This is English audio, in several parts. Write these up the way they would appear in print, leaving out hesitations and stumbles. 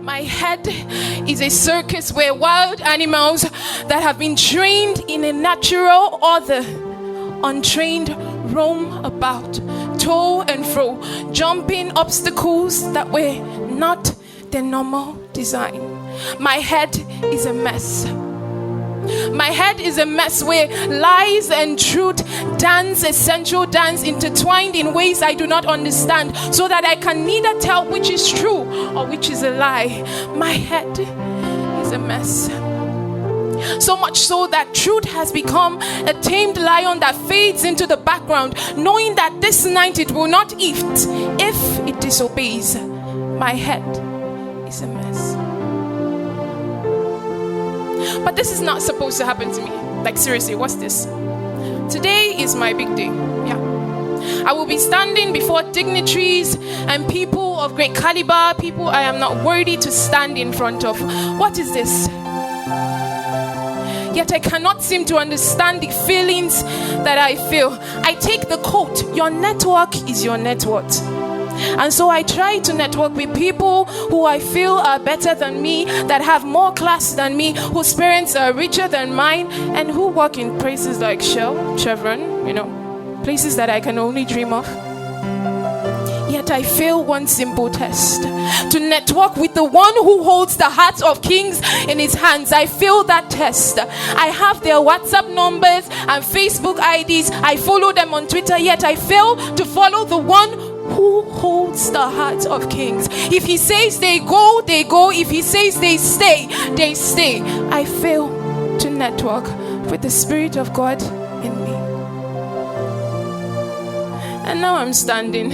My head is a circus where wild animals that have been trained in a natural order, untrained, roam about, to and fro, jumping obstacles that were not their normal design. My head is a mess. My head is a mess where lies and truth dance, essential dance, intertwined in ways I do not understand, so that I can neither tell which is true or which is a lie. My head is a mess. So much so that truth has become a tamed lion that fades into the background, knowing that this night it will not eat if it disobeys. My head is a mess. But this is not supposed to happen to me. Like, seriously, what's this? Today is my big day. Yeah. I will be standing before dignitaries and people of great caliber, people I am not worthy to stand in front of. What is this? Yet I cannot seem to understand the feelings that I feel. I take the quote, your network is your net worth. And so I try to network with people who I feel are better than me, that have more class than me, whose parents are richer than mine, and who work in places like Shell, Chevron, places that I can only dream of. Yet I fail one simple test, to network with the one who holds the hearts of kings in his hands. I fail that test. I have their WhatsApp numbers and Facebook IDs. I follow them on Twitter, yet I fail to follow the one who holds the hearts of kings. If he says they go, they go. If he says they stay, they stay. I fail to network with the Spirit of God in me. And now I'm standing,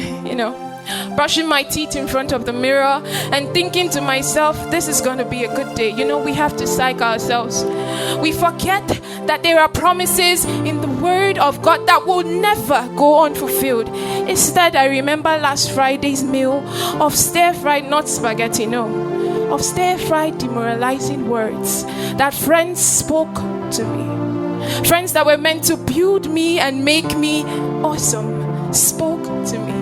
brushing my teeth in front of the mirror and thinking to myself, this is going to be a good day. We have to psych ourselves. We forget that there are promises in the Word of God that will never go unfulfilled. Instead, I remember last Friday's meal of stir-fried, not spaghetti, no, of stir-fried demoralizing words that friends spoke to me. Friends that were meant to build me and make me awesome spoke to me.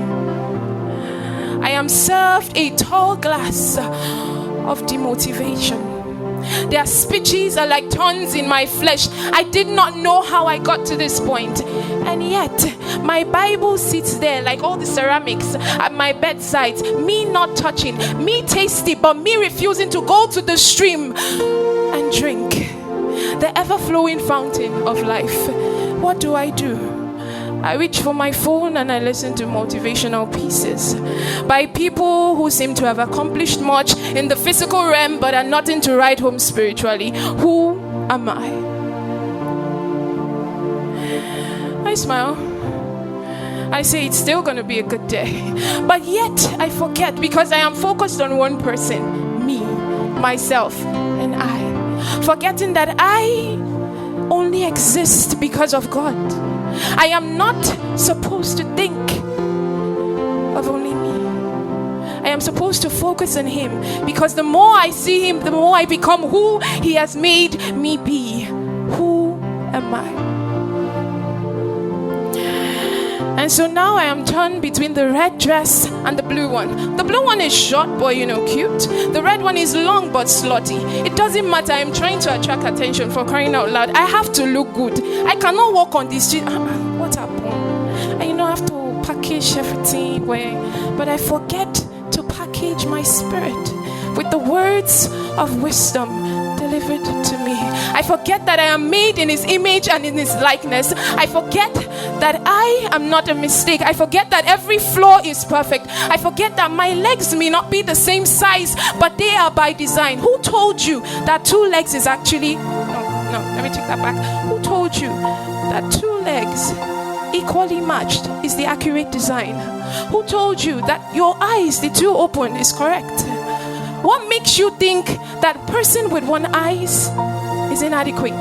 I am served a tall glass of demotivation. Their speeches are like thorns in my flesh. I did not know how I got to this point. And yet, my Bible sits there like all the ceramics at my bedside. Me not touching, me tasty, but me refusing to go to the stream and drink the ever-flowing fountain of life. What do? I reach for my phone and I listen to motivational pieces by people who seem to have accomplished much in the physical realm but are nothing to write home spiritually. Who am I? I smile. I say it's still going to be a good day. But yet I forget because I am focused on one person, me, myself, and I. Forgetting that I only exist because of God. I am not supposed to think of only me. I am supposed to focus on Him, because the more I see Him, the more I become who He has made me be. Who am I? And so now I am torn between the red dress and the blue one. The blue one is short but cute. The red one is long but slutty. It doesn't matter. I'm trying to attract attention, for crying out loud. I have to look good. I cannot walk on the street. What happened? I have to package everything but I forget to package my spirit with the words of wisdom delivered to me. I forget that I am made in His image and in His likeness. I forget that I am not a mistake. I forget that every flaw is perfect. I forget that my legs may not be the same size, but they are by design. Who told you that 2 legs is actually... No, let me take that back. Who told you that 2 legs equally matched is the accurate design? Who told you that your eyes, the 2 open, is correct? What makes you think that person with 1 eye is inadequate?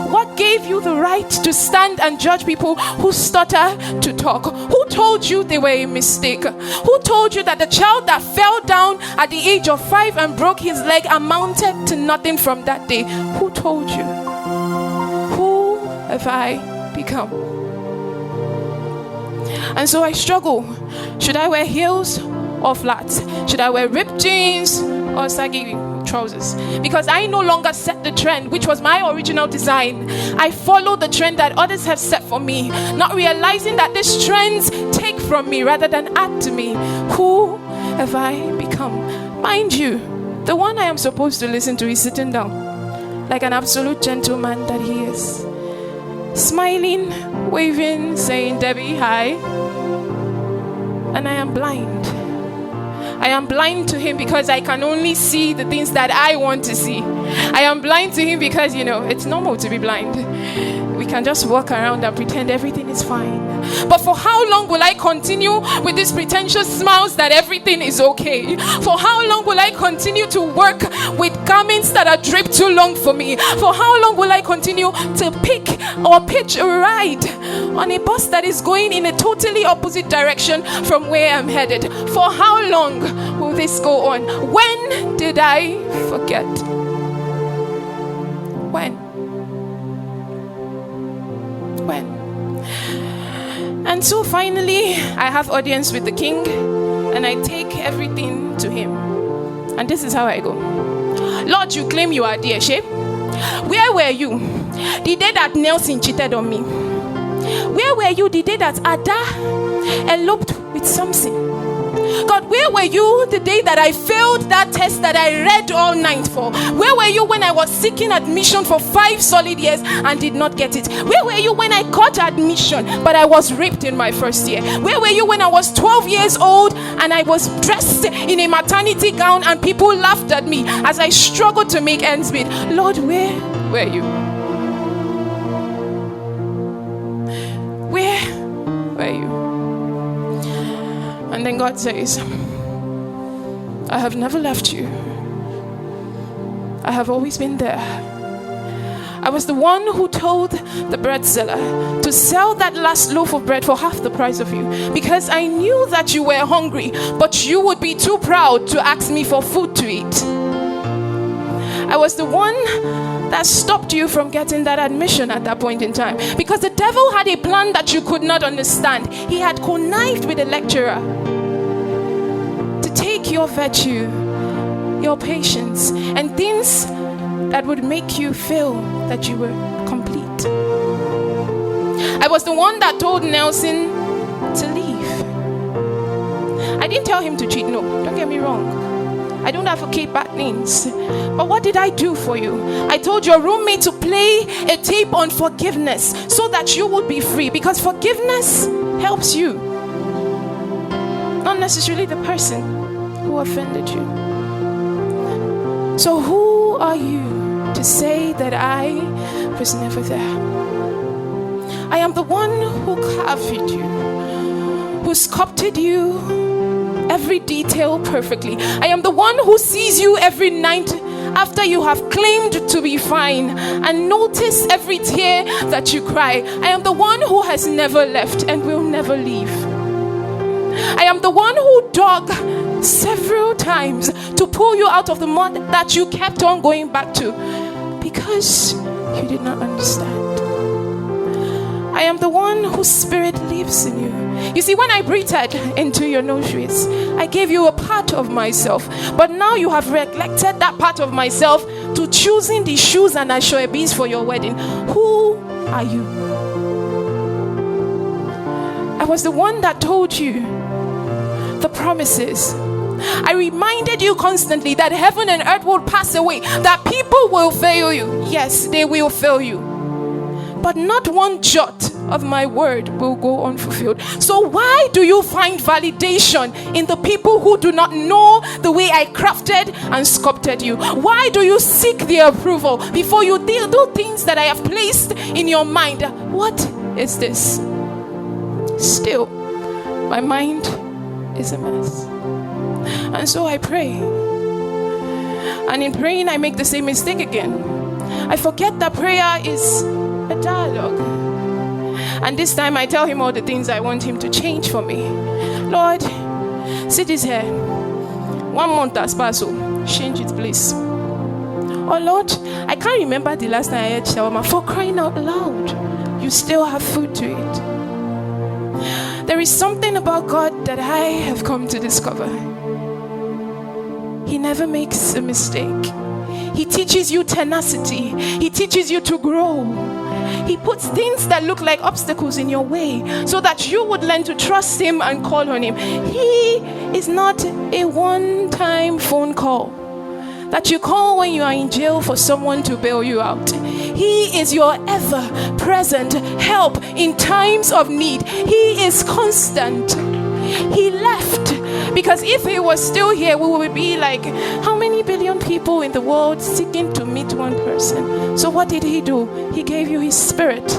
What gave you the right to stand and judge people who stutter to talk? Who told you they were a mistake? Who told you that the child that fell down at the age of 5 and broke his leg amounted to nothing from that day? Who told you? Who have I become? And so I struggle. Should I wear heels or flats? Should I wear ripped jeans or saggy trousers, because I no longer set the trend, which was my original design. I follow the trend that others have set for me, not realizing that these trends take from me rather than add to me. Who have I become? Mind you, the one I am supposed to listen to is sitting down like an absolute gentleman that he is, smiling, waving, saying, "Debbie, hi." And I am blind. I am blind to him because I can only see the things that I want to see. I am blind to him because, it's normal to be blind. We can just walk around and pretend everything is fine. But for how long will I continue with these pretentious smiles that everything is okay? For how long will I continue to work with garments that are draped too long for me? For how long will I continue to pick or pitch a ride on a bus that is going in a totally opposite direction from where I'm headed? For how long will this go on? When did I forget? When? And so finally, I have audience with the king, and I take everything to him. And this is how I go. Lord, you claim you are dear shape. Where were you the day that Nelson cheated on me? Where were you the day that Ada eloped with Samson? God, where were you the day that I failed that test that I read all night for? Where were you when I was seeking admission for 5 solid years and did not get it? Where were you when I got admission but I was raped in my first year? Where were you when I was 12 years old and I was dressed in a maternity gown and people laughed at me as I struggled to make ends meet? Lord, where were you? Where were you? And then God says, I have never left you. I have always been there. I was the one who told the bread seller to sell that last loaf of bread for half the price of you, because I knew that you were hungry, but you would be too proud to ask me for food to eat. I was the one that stopped you from getting that admission at that point in time, because the devil had a plan that you could not understand. He had connived with the lecturer to take your virtue, your patience, and things that would make you feel that you were complete. I was the one that told Nelson to leave. I didn't tell him to cheat, no, don't get me wrong. I don't advocate bad things. But what did I do for you? I told your roommate to play a tape on forgiveness so that you would be free, because forgiveness helps you, not necessarily the person who offended you. So who are you to say that I was never there? I am the one who carved you, who sculpted you, every detail perfectly. I am the one who sees you every night after you have claimed to be fine and notice every tear that you cry. I am the one who has never left and will never leave. I am the one who dug several times to pull you out of the mud that you kept on going back to because you did not understand. I am the one whose spirit lives in you. You see, when I breathed into your nostrils, I gave you a part of myself. But now you have neglected that part of myself to choosing the shoes and ashoebis for your wedding. Who are you? I was the one that told you the promises. I reminded you constantly that heaven and earth will pass away, that people will fail you. Yes, they will fail you. But not one jot of my word will go unfulfilled. So why do you find validation in the people who do not know the way I crafted and sculpted you? Why do you seek their approval before you do things that I have placed in your mind? What is this? Still, my mind is a mess. And so I pray. And in praying, I make the same mistake again. I forget that prayer is a dialogue. And this time I tell him all the things I want him to change for me. Lord, see this hair. 1 month has passed, so change it, please. Oh Lord, I can't remember the last time I ate shawarma. For crying out loud, you still have food to eat. There is something about God that I have come to discover. He never makes a mistake. He teaches you tenacity. He teaches you to grow. He puts things that look like obstacles in your way so that you would learn to trust him and call on him. He is not a one-time phone call that you call when you are in jail for someone to bail you out. He is your ever-present help in times of need. He is constant. He left because if he was still here, we would be like, how many billion people in the world seeking to meet one person? So what did he do? He gave you his spirit.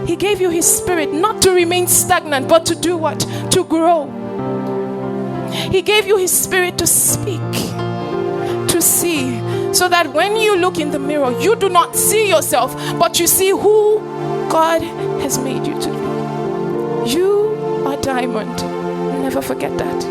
He gave you his spirit not to remain stagnant, but to do what? To grow. He gave you his spirit to speak, to see, so that when you look in the mirror, you do not see yourself, but you see who God has made you to be. You are diamond. Never forget that.